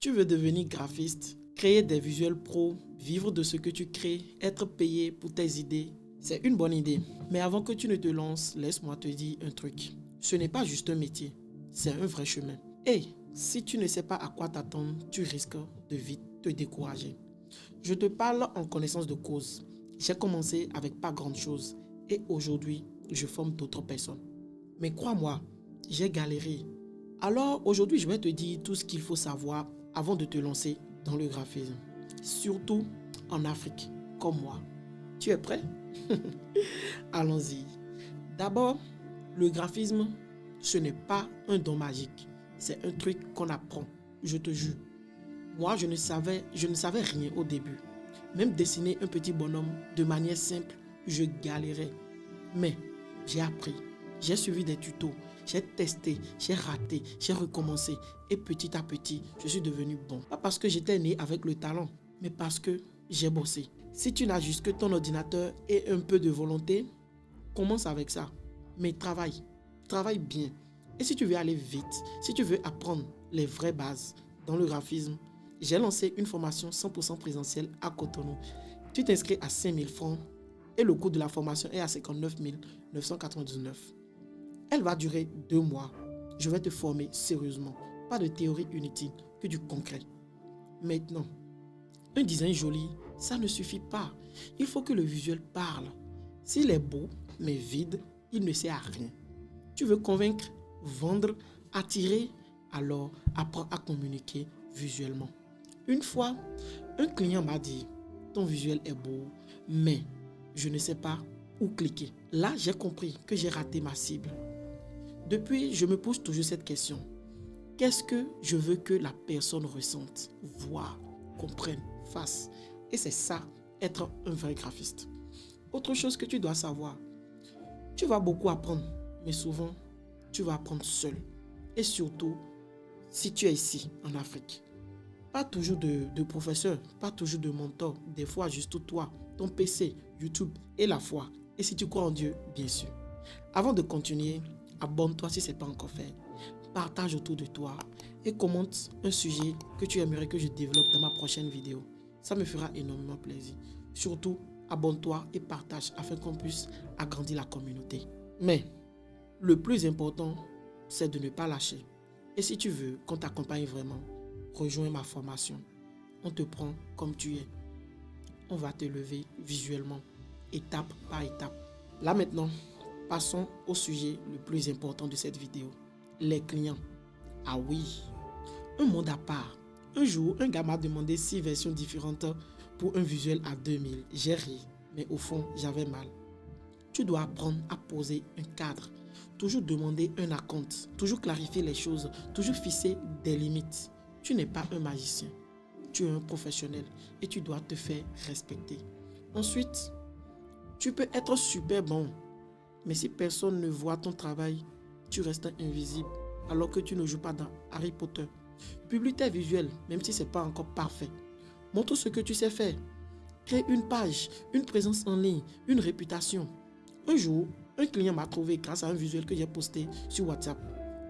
Tu veux devenir graphiste, créer des visuels pro, vivre de ce que tu crées, être payé pour tes idées. C'est une bonne idée. Mais avant que tu ne te lances, laisse-moi te dire un truc. Ce n'est pas juste un métier, c'est un vrai chemin. Et si tu ne sais pas à quoi t'attendre, tu risques de vite te décourager. Je te parle en connaissance de cause. J'ai commencé avec pas grand chose et aujourd'hui, je forme d'autres personnes. Mais crois-moi, j'ai galéré. Alors aujourd'hui, je vais te dire tout ce qu'il faut savoir avant de te lancer dans le graphisme. Surtout en Afrique, comme moi. Tu es prêt? Allons-y. D'abord, le graphisme, ce n'est pas un don magique. C'est un truc qu'on apprend, je te jure. Moi, je ne savais rien au début. Même dessiner un petit bonhomme de manière simple, je galérais. Mais j'ai appris, j'ai suivi des tutos, j'ai testé, j'ai raté, j'ai recommencé. Et petit à petit, je suis devenu bon. Pas parce que j'étais né avec le talent, mais parce que j'ai bossé. Si tu n'as juste que ton ordinateur et un peu de volonté, commence avec ça. Mais travaille bien. Et si tu veux aller vite, si tu veux apprendre les vraies bases dans le graphisme, j'ai lancé une formation 100% présentielle à Cotonou. Tu t'inscris à 5 000 francs et le coût de la formation est à 59 999. Elle va durer 2 mois. Je vais te former sérieusement. Pas de théorie inutile, que du concret. Maintenant, un design joli, ça ne suffit pas. Il faut que le visuel parle. S'il est beau, mais vide, il ne sert à rien. Tu veux convaincre, vendre, attirer, alors apprends à communiquer visuellement. Une fois, un client m'a dit, ton visuel est beau, mais je ne sais pas où cliquer. Là, j'ai compris que j'ai raté ma cible. Depuis, je me pose toujours cette question. Qu'est-ce que je veux que la personne ressente, voie, comprenne, fasse? Et c'est ça, être un vrai graphiste. Autre chose que tu dois savoir, tu vas beaucoup apprendre, mais souvent, tu vas apprendre seul. Et surtout, si tu es ici, en Afrique. Pas toujours de professeur, pas toujours de mentor. Des fois, juste toi, ton PC, YouTube et la foi. Et si tu crois en Dieu, bien sûr. Avant de continuer, abonne-toi si ce n'est pas encore fait. Partage autour de toi et commente un sujet que tu aimerais que je développe dans ma prochaine vidéo. Ça me fera énormément plaisir. Surtout, abonne-toi et partage afin qu'on puisse agrandir la communauté. Mais le plus important, c'est de ne pas lâcher. Et si tu veux qu'on t'accompagne vraiment, rejoins ma formation. On te prend comme tu es. On va te lever visuellement, étape par étape. Là maintenant, passons au sujet le plus important de cette vidéo. Les clients. Ah oui, un monde à part. Un jour, un gars m'a demandé 6 versions différentes pour un visuel à 2000. J'ai ri, mais au fond, j'avais mal. Tu dois apprendre à poser un cadre. Toujours demander un acompte. Toujours clarifier les choses. Toujours fixer des limites. Tu n'es pas un magicien. Tu es un professionnel et tu dois te faire respecter. Ensuite, tu peux être super bon. Mais si personne ne voit ton travail, tu restes invisible alors que tu ne joues pas dans Harry Potter. Publie tes visuels, même si ce n'est pas encore parfait. Montre ce que tu sais faire. Crée une page, une présence en ligne, une réputation. Un jour, un client m'a trouvé grâce à un visuel que j'ai posté sur WhatsApp.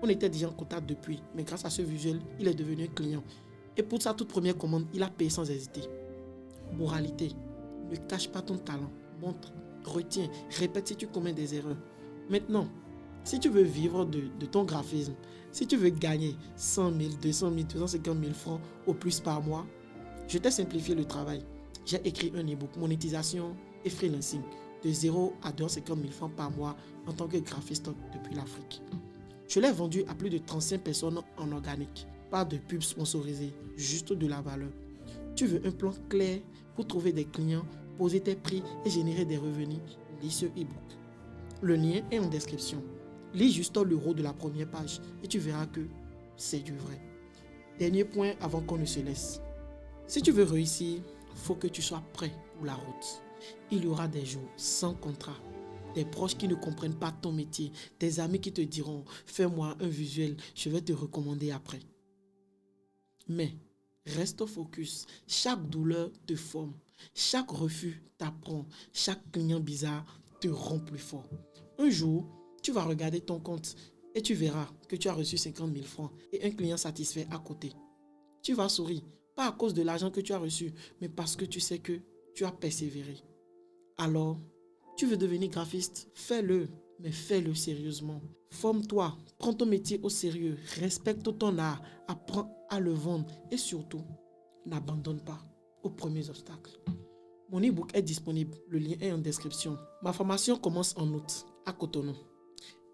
On était déjà en contact depuis, mais grâce à ce visuel, il est devenu un client. Et pour sa toute première commande, il a payé sans hésiter. Moralité, ne cache pas ton talent. Montre, retiens, répète si tu commets des erreurs. Maintenant, si tu veux vivre de ton graphisme, si tu veux gagner 100 000, 200 000, 250 000 francs au plus par mois, je t'ai simplifié le travail. J'ai écrit un e-book, monétisation et freelancing, de 0 à 250 000 francs par mois en tant que graphiste depuis l'Afrique. Je l'ai vendu à plus de 35 personnes en organique. Pas de pub sponsorisée, juste de la valeur. Tu veux un plan clair pour trouver des clients, poser tes prix et générer des revenus? Lis ce e-book. Le lien est en description. Lis juste le haut de la première page et tu verras que c'est du vrai. Dernier point avant qu'on ne se laisse. Si tu veux réussir, il faut que tu sois prêt pour la route. Il y aura des jours sans contrat. Des proches qui ne comprennent pas ton métier. Des amis qui te diront « Fais-moi un visuel, je vais te recommander après. » Mais reste focus. Chaque douleur te forme. Chaque refus t'apprend. Chaque client bizarre te rend plus fort. Un jour, tu vas regarder ton compte et tu verras que tu as reçu 50 000 francs et un client satisfait à côté. tu vas sourire. Pas à cause de l'argent que tu as reçu, mais parce que tu sais que tu as persévéré. Alors, tu veux devenir graphiste? Fais-le, mais fais-le sérieusement. Forme-toi, prends ton métier au sérieux, respecte ton art, apprends à le vendre et surtout, n'abandonne pas aux premiers obstacles. Mon e-book est disponible, le lien est en description. Ma formation commence en août à Cotonou.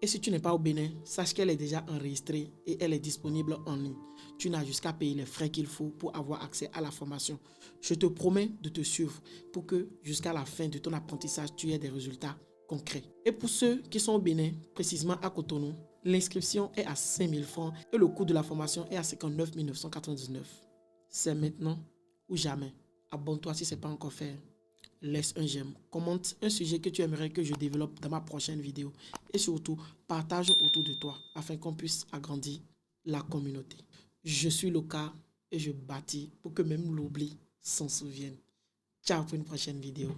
Et si tu n'es pas au Bénin, sache qu'elle est déjà enregistrée et elle est disponible en ligne. Tu n'as jusqu'à payer les frais qu'il faut pour avoir accès à la formation. Je te promets de te suivre pour que jusqu'à la fin de ton apprentissage, tu aies des résultats concrets. Et pour ceux qui sont au Bénin, précisément à Cotonou, l'inscription est à 5 000 francs et le coût de la formation est à 59 999. C'est maintenant ou jamais. Abonne-toi si ce n'est pas encore fait. Laisse un j'aime, commente un sujet que tu aimerais que je développe dans ma prochaine vidéo et surtout partage autour de toi afin qu'on puisse agrandir la communauté. Je suis Loka et je bâtis pour que même l'oubli s'en souvienne. Ciao pour une prochaine vidéo.